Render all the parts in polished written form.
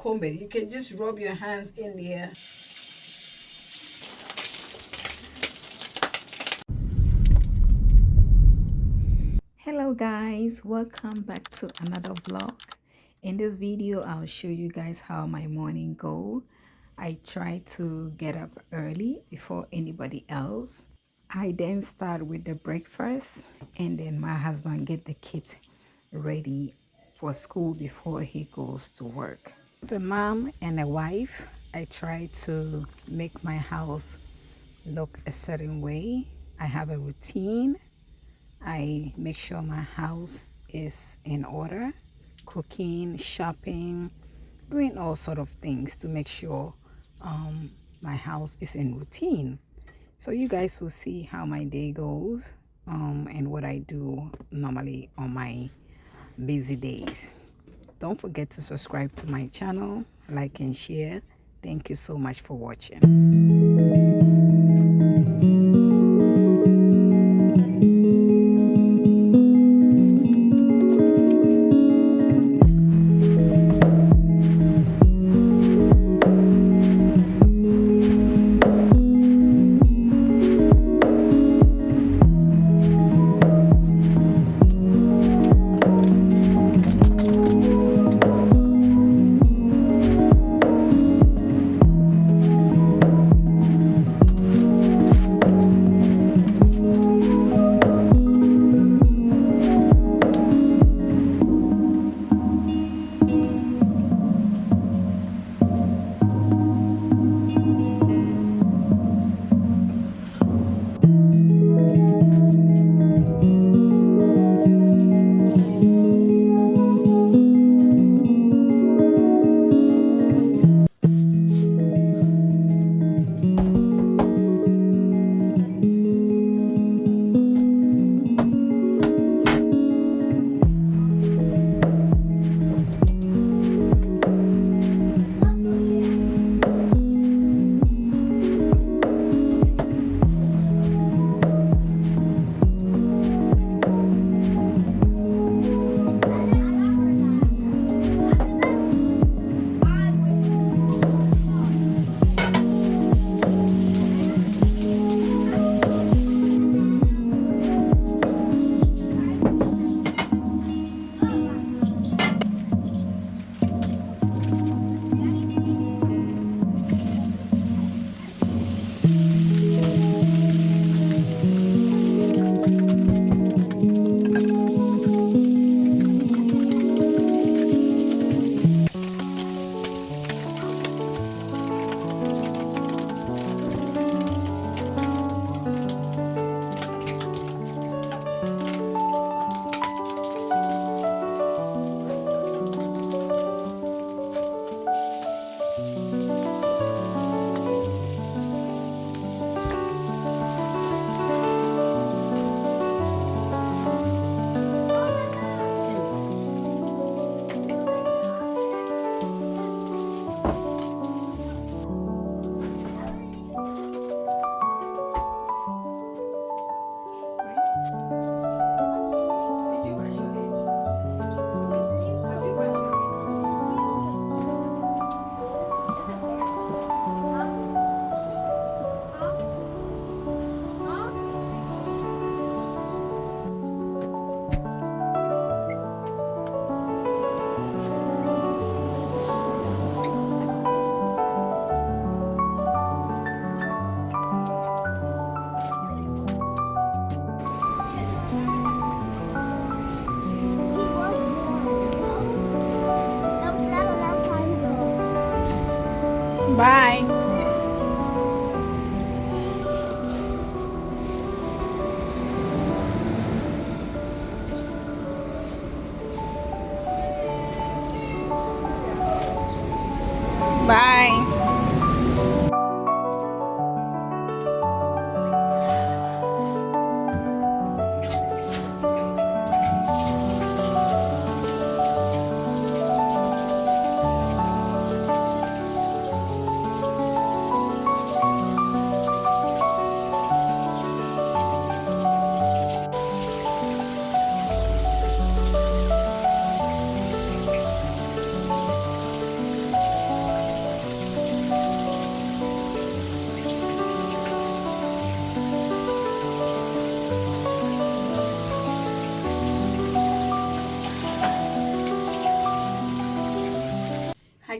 comb it. You can just rub your hands in there. Hello guys, welcome back to another vlog. In this video I'll show you guys how my morning go. I try to get up early before anybody else. I then start with the breakfast, and then my husband get the kids ready for school before he goes to work. The mom and a wife, I try to make my house look a certain way. I have a routine. I make sure my house is in order, cooking, shopping, doing all sort of things to make sure my house is in routine. So you guys will see how my day goes and what I do normally on my busy days. Don't forget to subscribe to my channel, like and share. Thank you so much for watching.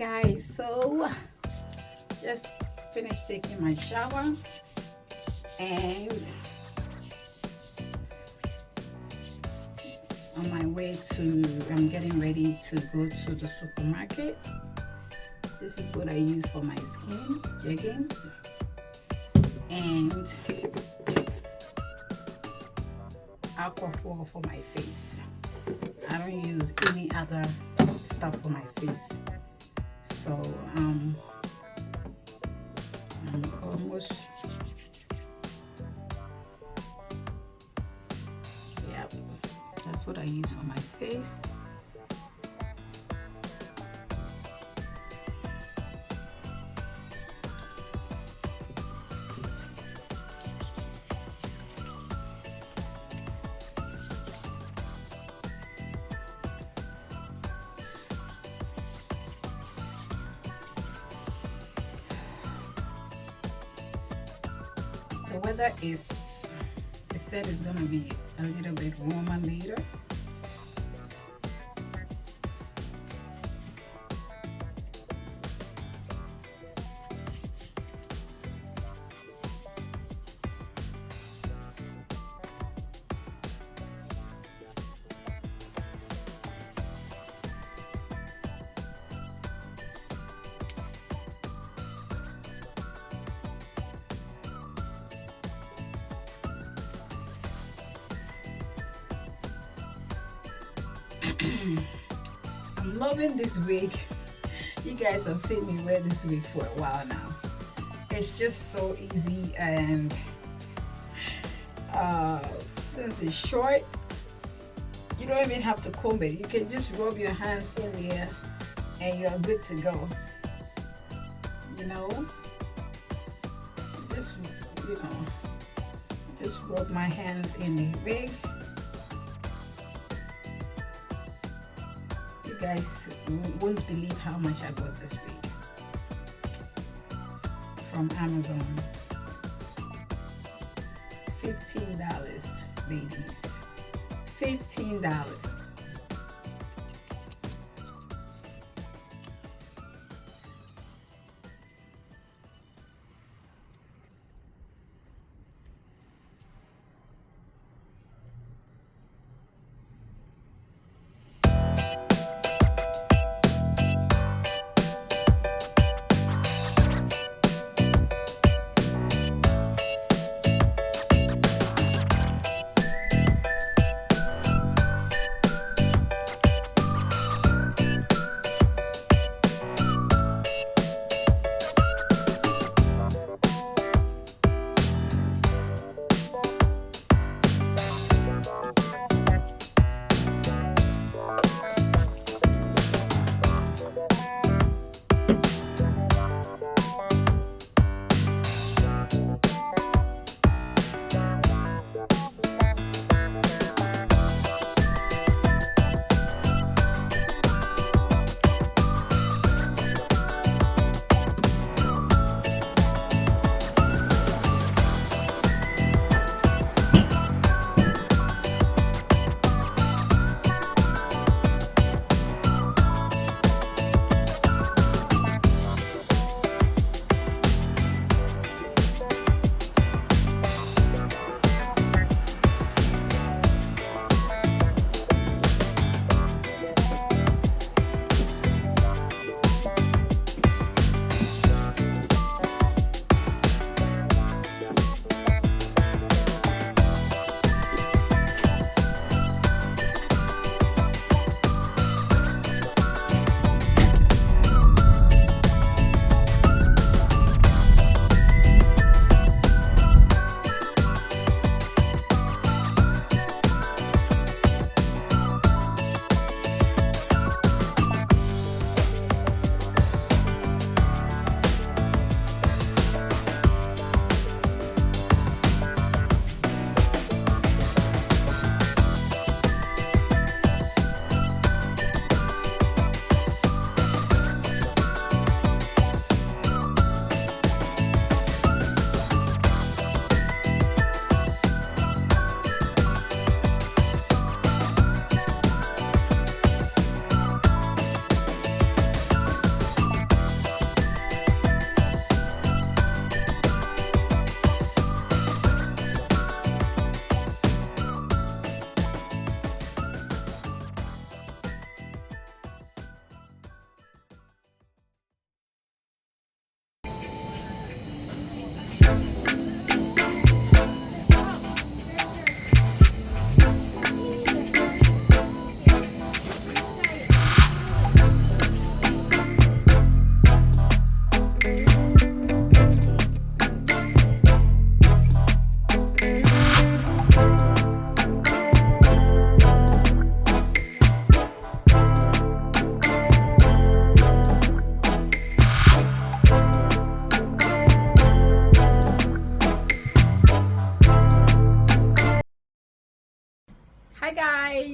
guys, so just finished taking my shower and on my way to, I'm getting ready to go to the supermarket. This is what I use for my skin, Juggling, and Aquaphor for my face. I don't use any other stuff for my face. So I'm almost, yeah, that's what I use for my face. The weather is, they said it's gonna be a little bit warmer later. I'm loving this wig. You guys have seen me wear this wig for a while now. It's just so easy, and since it's short, you don't even have to comb it. You can just rub your hands in there and you're good to go. You know, just rub my hands in the wig. You guys won't believe how much I bought this wig from Amazon. $15, ladies. $15.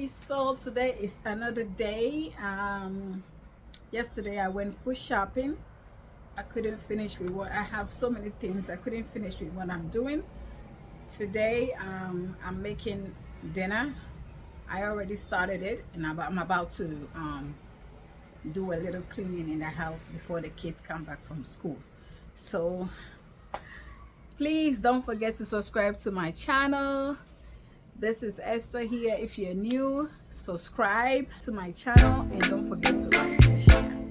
guys, so today is another day. Yesterday I went food shopping. I couldn't finish with what I have, so many things I couldn't finish with what I'm doing today. I'm making dinner. I already started it, and I'm about to do a little cleaning in the house before the kids come back from school. So please don't forget to subscribe to my channel. This is Esther here. If you're new, subscribe to my channel and don't forget to like and share.